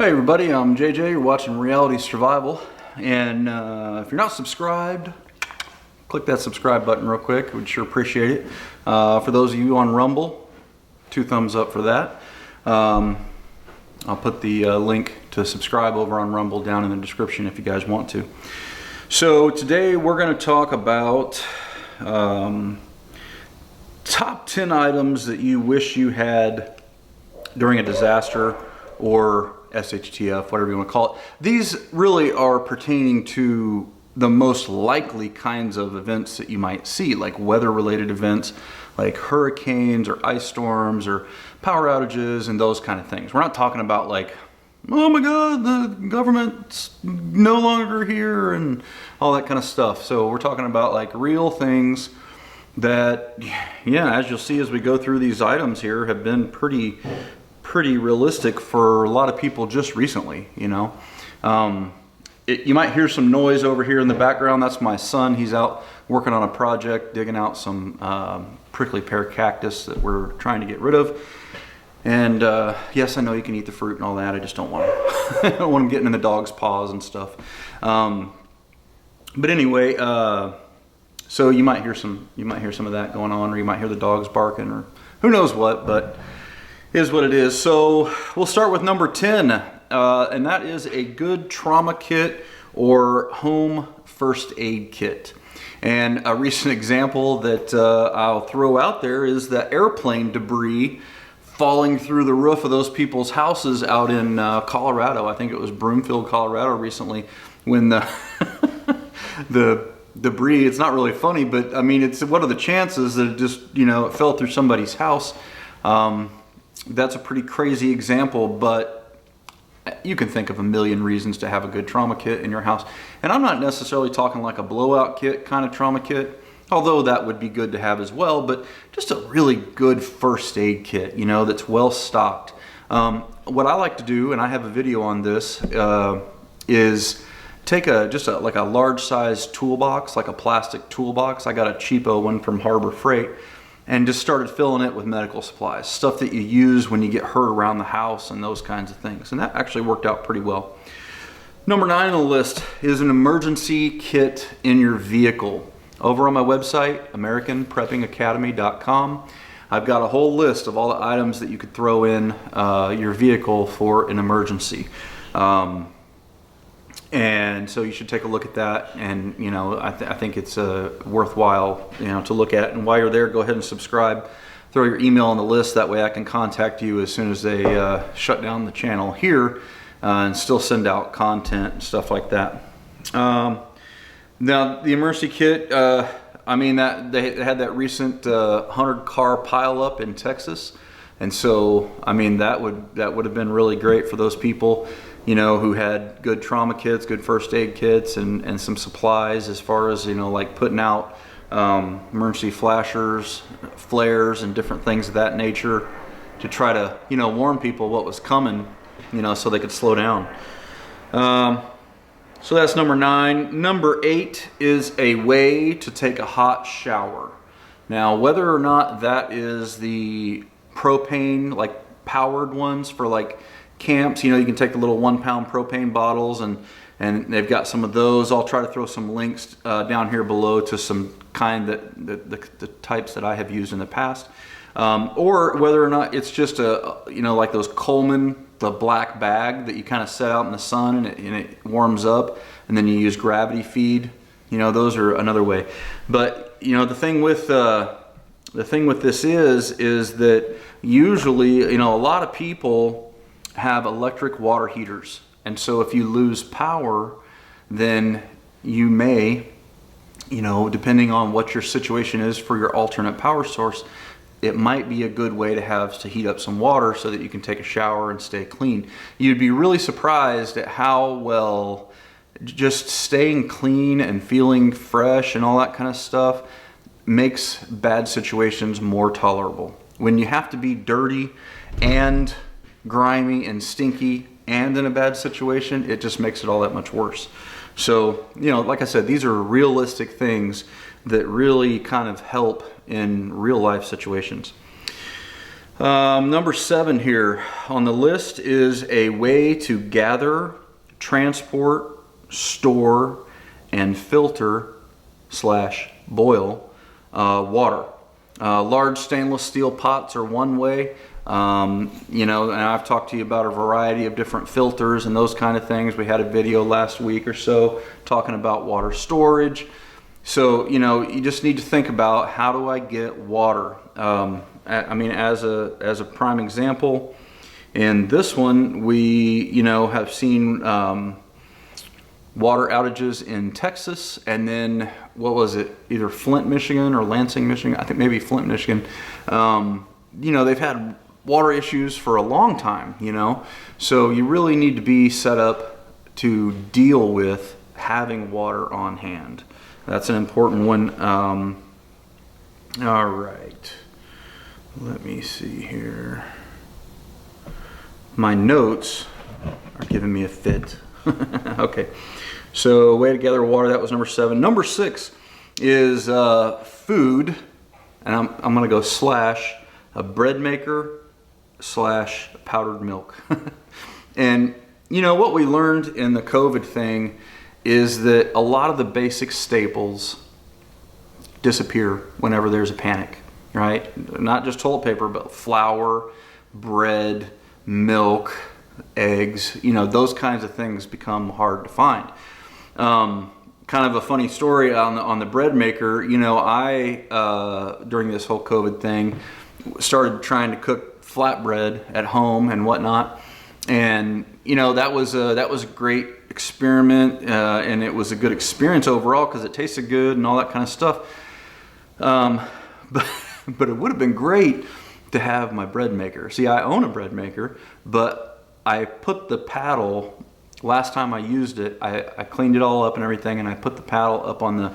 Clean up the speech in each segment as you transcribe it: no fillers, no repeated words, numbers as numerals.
Hey everybody, I'm JJ. You're watching Reality Survival, and if you're not subscribed, click that subscribe button real quick. We'd sure appreciate it. For those of you on Rumble, 2 thumbs up for that. I'll put the link to subscribe over on Rumble down in the description if you guys want to. So today we're going to talk about top 10 items that you wish you had during a disaster or SHTF, whatever you want to call it. These really are pertaining to the most likely kinds of events that you might see, like weather-related events, like hurricanes or ice storms or power outages and those kind of things. We're not talking about like, oh my God, the government's no longer here and all that kind of stuff. So we're talking about like real things that, yeah, as you'll see as we go through these items here, have been pretty realistic for a lot of people just recently, you know. You might hear some noise over here in the background. That's my son. He's out working on a project, digging out some prickly pear cactus that we're trying to get rid of. And yes, I know you can eat the fruit and all that. I just don't want to. I don't want them getting in the dog's paws and stuff. But anyway, so you might hear some of that going on, or you might hear the dogs barking, or who knows what. But is what it is. So we'll start with number 10, and that is a good trauma kit or home first aid kit. And a recent example that I'll throw out there is the airplane debris falling through the roof of those people's houses out in Colorado. I think it was Broomfield, Colorado recently, when the the debris, it's not really funny, but I mean, it's what are the chances that it just, you know, it fell through somebody's house. That's a pretty crazy example, but you can think of a million reasons to have a good trauma kit in your house. And I'm not necessarily talking like a blowout kit kind of trauma kit, although that would be good to have as well, but just a really good first aid kit, you know, that's well stocked. What I like to do, and I have a video on this, is take like a large size toolbox, like a plastic toolbox. I got a cheapo one from Harbor Freight, and just started filling it with medical supplies, stuff that you use when you get hurt around the house and those kinds of things. And that actually worked out pretty well. Number 9 on the list is an emergency kit in your vehicle. Over on my website, AmericanPreppingAcademy.com, I've got a whole list of all the items that you could throw in your vehicle for an emergency. And so you should take a look at that, and you know, I think it's worthwhile, you know, to look at. And while you're there, go ahead and subscribe. Throw your email on the list. That way I can contact you as soon as they shut down the channel here, and still send out content and stuff like that. Now the emergency kit, I mean, that they had that recent 100-car pileup in Texas, and so I mean that would have been really great for those people, you know, who had good trauma kits, good first aid kits, and some supplies as far as, you know, like putting out emergency flashers, flares, and different things of that nature to try to, you know, warn people what was coming, you know, so they could slow down. So that's number 9. Number 8 is a way to take a hot shower. Now, whether or not that is the propane, like powered ones for like camps, you know, you can take the little 1-pound propane bottles, and they've got some of those. I'll try to throw some links down here below to some kind the types that I have used in the past, or whether or not it's just you know, like those Coleman, the black bag that you kind of set out in the sun and it warms up, and then you use gravity feed. You know, those are another way. But you know, the thing with this is that usually, you know, a lot of people have electric water heaters, and so if you lose power, then you may, you know, depending on what your situation is for your alternate power source, it might be a good way to have to heat up some water so that you can take a shower and stay clean. You'd be really surprised at how well just staying clean and feeling fresh and all that kind of stuff makes bad situations more tolerable. When you have to be dirty and grimy and stinky and in a bad situation, it just makes it all that much worse. So, you know, like I said, these are realistic things that really kind of help in real life situations. Number 7 here on the list is a way to gather, transport, store, and filter / boil water. Large stainless steel pots are one way. You know, and I've talked to you about a variety of different filters and those kind of things. We had a video last week or so talking about water storage. So, you know, you just need to think about, how do I get water? I mean, as a prime example, in this one, we, you know, have seen water outages in Texas, and then, what was it, either Flint, Michigan or Lansing, Michigan? I think maybe Flint, Michigan. You know, they've had water issues for a long time, you know, so you really need to be set up to deal with having water on hand. That's an important one. All right, let me see here. My notes are giving me a fit. Okay, so way to gather water, that was number 7. Number 6 is food, and I'm gonna go / a bread maker / powdered milk. And you know what we learned in the COVID thing is that a lot of the basic staples disappear whenever there's a panic, right? Not just toilet paper, but flour, bread, milk, eggs, you know, those kinds of things become hard to find. Kind of a funny story on the bread maker. You know, I during this whole COVID thing started trying to cook flatbread at home and whatnot, and you know, that was a great experiment, and it was a good experience overall because it tasted good and all that kind of stuff. But it would have been great to have my bread maker. See, I own a bread maker, but I put the paddle, last time I used it, I cleaned it all up and everything, and I put the paddle up on the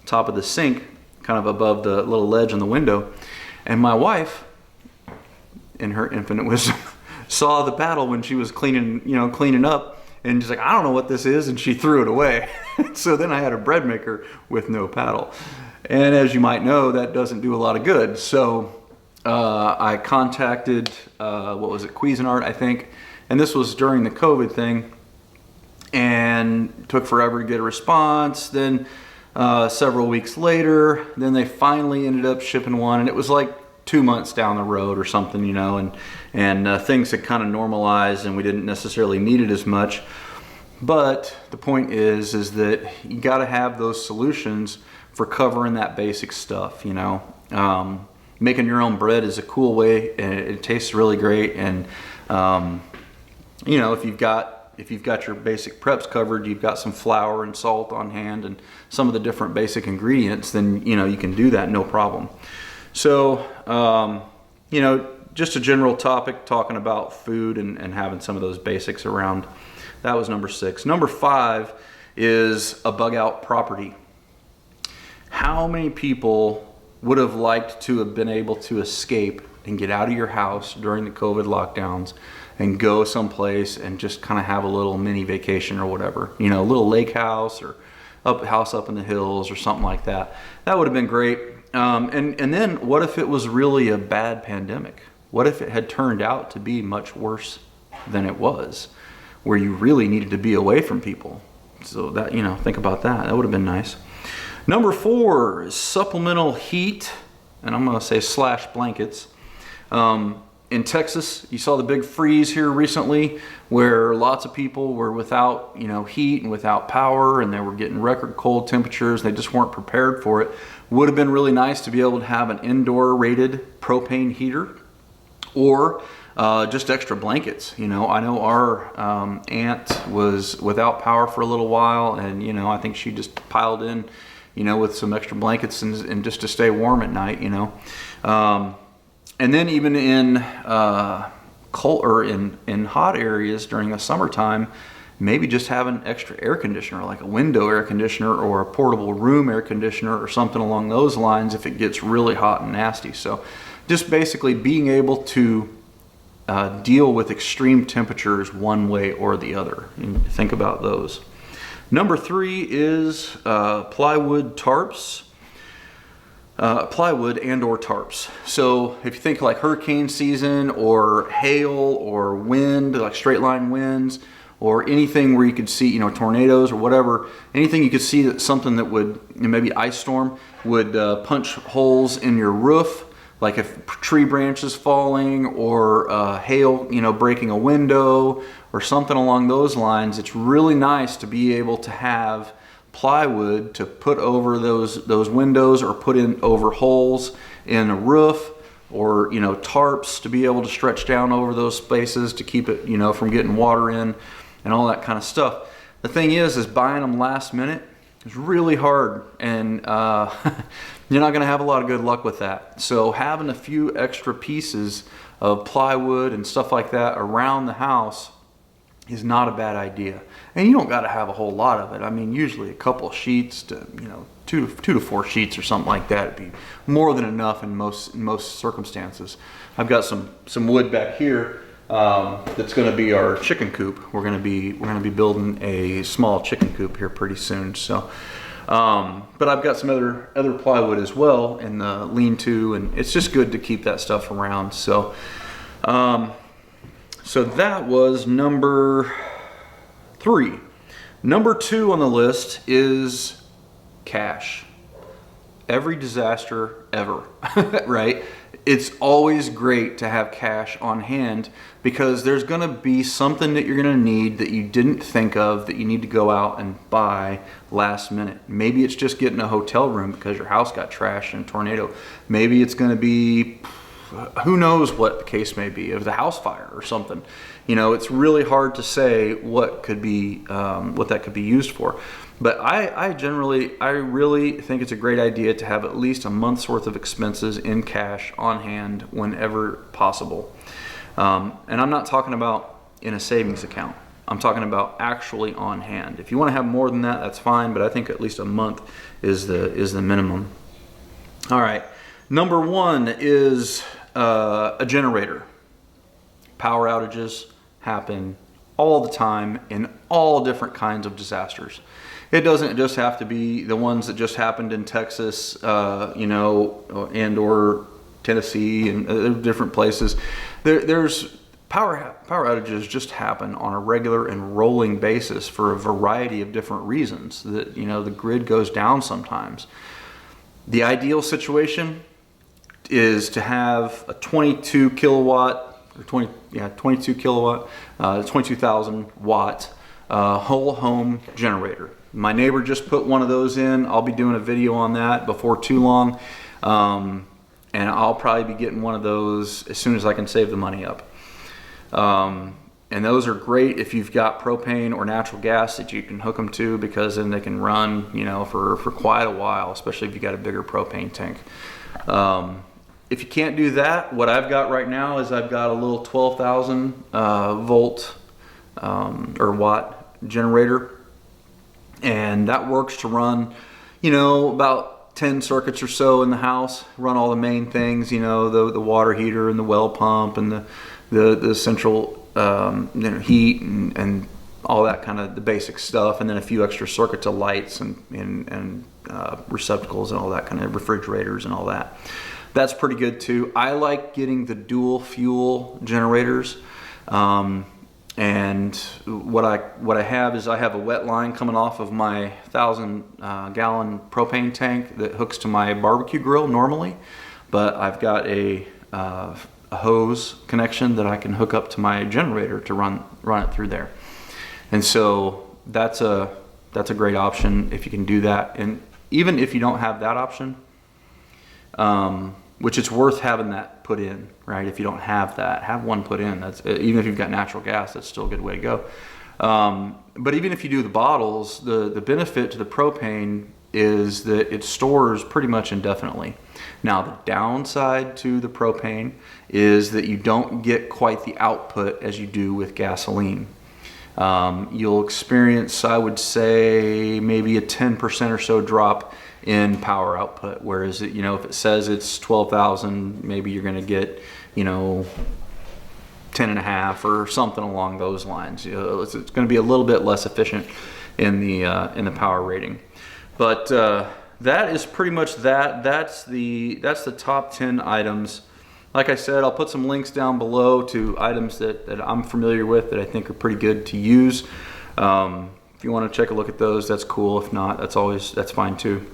top of the sink, kind of above the little ledge on the window. And my wife, in her infinite wisdom, saw the paddle when she was cleaning up, and she's like, I don't know what this is, and she threw it away. So then I had a bread maker with no paddle. And as you might know, that doesn't do a lot of good. So I contacted, Cuisinart, I think, and this was during the COVID thing, and took forever to get a response. Then several weeks later, then they finally ended up shipping one, and it was like 2 months down the road or something, you know, and things had kind of normalized, and we didn't necessarily need it as much. But the point is that you got to have those solutions for covering that basic stuff, you know. Making your own bread is a cool way, and it tastes really great. And you know, if you've got your basic preps covered, you've got some flour and salt on hand and some of the different basic ingredients, then you know, you can do that no problem. So you know, just a general topic talking about food and having some of those basics around. That was number 6. Number 5 is a bug out property. How many people would have liked to have been able to escape and get out of your house during the COVID lockdowns and go someplace and just kind of have a little mini vacation or whatever, you know, a little lake house or house up in the hills or something like that? That would have been great. And then what if it was really a bad pandemic? What if it had turned out to be much worse than it was, where you really needed to be away from people? So that, you know, think about that. That would have been nice. Number 4 is supplemental heat, and I'm going to say / blankets. In Texas, you saw the big freeze here recently, where lots of people were without, you know, heat and without power, and they were getting record cold temperatures. They just weren't prepared for it. Would have been really nice to be able to have an indoor rated propane heater, or just extra blankets. You know, I know our aunt was without power for a little while, and you know, I think she just piled in, you know, with some extra blankets and just to stay warm at night, you know. And then even in cold or in hot areas during the summertime, maybe just have an extra air conditioner, like a window air conditioner or a portable room air conditioner or something along those lines if it gets really hot and nasty. So just basically being able to deal with extreme temperatures one way or the other. And think about those. Number 3 is plywood tarps. plywood and or tarps. So if you think like hurricane season or hail or wind, like straight line winds, or anything where you could see, tornadoes or whatever, anything you could see that something that would, maybe ice storm, would punch holes in your roof, like if tree branches falling or hail, breaking a window or something along those lines. It's really nice to be able to have plywood to put over those windows, or put in over holes in a roof, or tarps to be able to stretch down over those spaces to keep it from getting water in and all that kind of stuff. The thing is buying them last minute is really hard, and you're not going to have a lot of good luck with that. So having a few extra pieces of plywood and stuff like that around the house is not a bad idea. And you don't got to have a whole lot of it. I mean, usually a couple of sheets to, two to four sheets or something like that would be more than enough in most circumstances. I've got some wood back here that's going to be our chicken coop. We're going to be building a small chicken coop here pretty soon. So, but I've got some other plywood as well in the lean-to, and it's just good to keep that stuff around. So, so that was number 3. Number 2 on the list is cash. Every disaster ever, right? It's always great to have cash on hand, because there's going to be something that you're going to need that you didn't think of, that you need to go out and buy last minute. Maybe it's just getting a hotel room because your house got trashed in a tornado. Maybe it's going to be, who knows what the case may be, of the house fire or something. It's really hard to say what could be, what that could be used for. But I really think it's a great idea to have at least a month's worth of expenses in cash on hand whenever possible. And I'm not talking about in a savings account. I'm talking about actually on hand. If you want to have more than that, that's fine, but I think at least a month is the minimum. All right. Number 1 is a generator. Power outages happen all the time in all different kinds of disasters. It doesn't just have to be the ones that just happened in Texas, and or Tennessee and different places. There's power outages just happen on a regular and rolling basis for a variety of different reasons. That the grid goes down sometimes. The ideal situation is to have a 22 kilowatt or 22 kilowatt, 22,000 watt whole home generator. My neighbor just put one of those in. I'll be doing a video on that before too long, and I'll probably be getting one of those as soon as I can save the money up. And those are great if you've got propane or natural gas that you can hook them to, because then they can run for quite a while, especially if you got a bigger propane tank. If you can't do that, what I've got right now is I've got a little 12,000 volt or watt generator, and that works to run about 10 circuits or so in the house, run all the main things, the water heater and the well pump and the central heat and all that kind of the basic stuff, and then a few extra circuits of lights and receptacles and all that kind of refrigerators and all that. That's pretty good too. I like getting the dual fuel generators. And what I have is I have a wet line coming off of my 1,000 gallon propane tank that hooks to my barbecue grill normally, but I've got a hose connection that I can hook up to my generator to run it through there. And so that's a great option if you can do that. And even if you don't have that option, which it's worth having that put in, right? If you don't have that, have one put in. That's even if you've got natural gas, that's still a good way to go. But even if you do the bottles, the benefit to the propane is that it stores pretty much indefinitely. Now the downside to the propane is that you don't get quite the output as you do with gasoline. You'll experience, I would say, maybe a 10% or so drop in power output, whereas if it says it's 12,000, maybe you're going to get 10.5 or something along those lines. It's going to be a little bit less efficient in the power rating. But that is pretty much that. That's the top 10 items. Like I said, I'll put some links down below to items that I'm familiar with that I think are pretty good to use. If you want to check a look at those, that's cool. If not, that's fine too.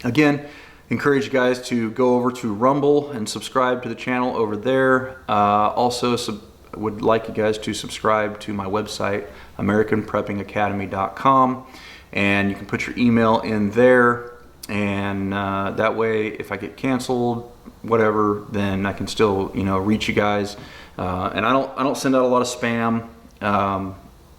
Again, encourage you guys to go over to Rumble and subscribe to the channel over there. Also, would like you guys to subscribe to my website, AmericanPreppingAcademy.com, and you can put your email in there, and that way, if I get canceled, whatever, then I can still, reach you guys. And I don't send out a lot of spam.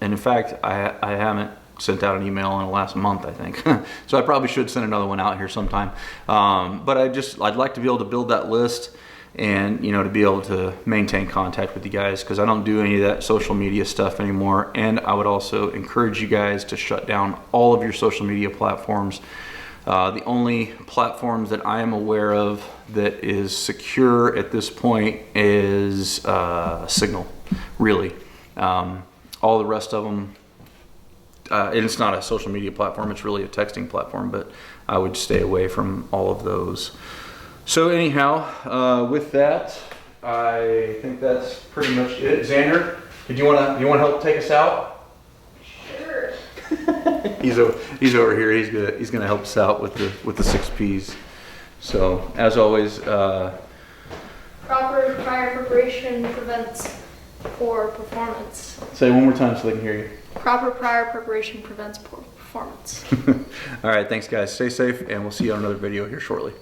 And in fact, I haven't sent out an email in the last month, I think. So I probably should send another one out here sometime. But I'd like to be able to build that list and, to be able to maintain contact with you guys, because I don't do any of that social media stuff anymore. And I would also encourage you guys to shut down all of your social media platforms. The only platforms that I am aware of that is secure at this point is Signal, really. All the rest of them, and it's not a social media platform, it's really a texting platform, but I would stay away from all of those. So anyhow, with that, I think that's pretty much it. Xander, you want to help take us out? Sure. He's over here. He's gonna help us out with the 6 P's. So as always, proper prior preparation prevents poor performance. Say it one more time so they can hear you. Proper prior preparation prevents poor performance. All right, thanks guys. Stay safe, and we'll see you on another video here shortly.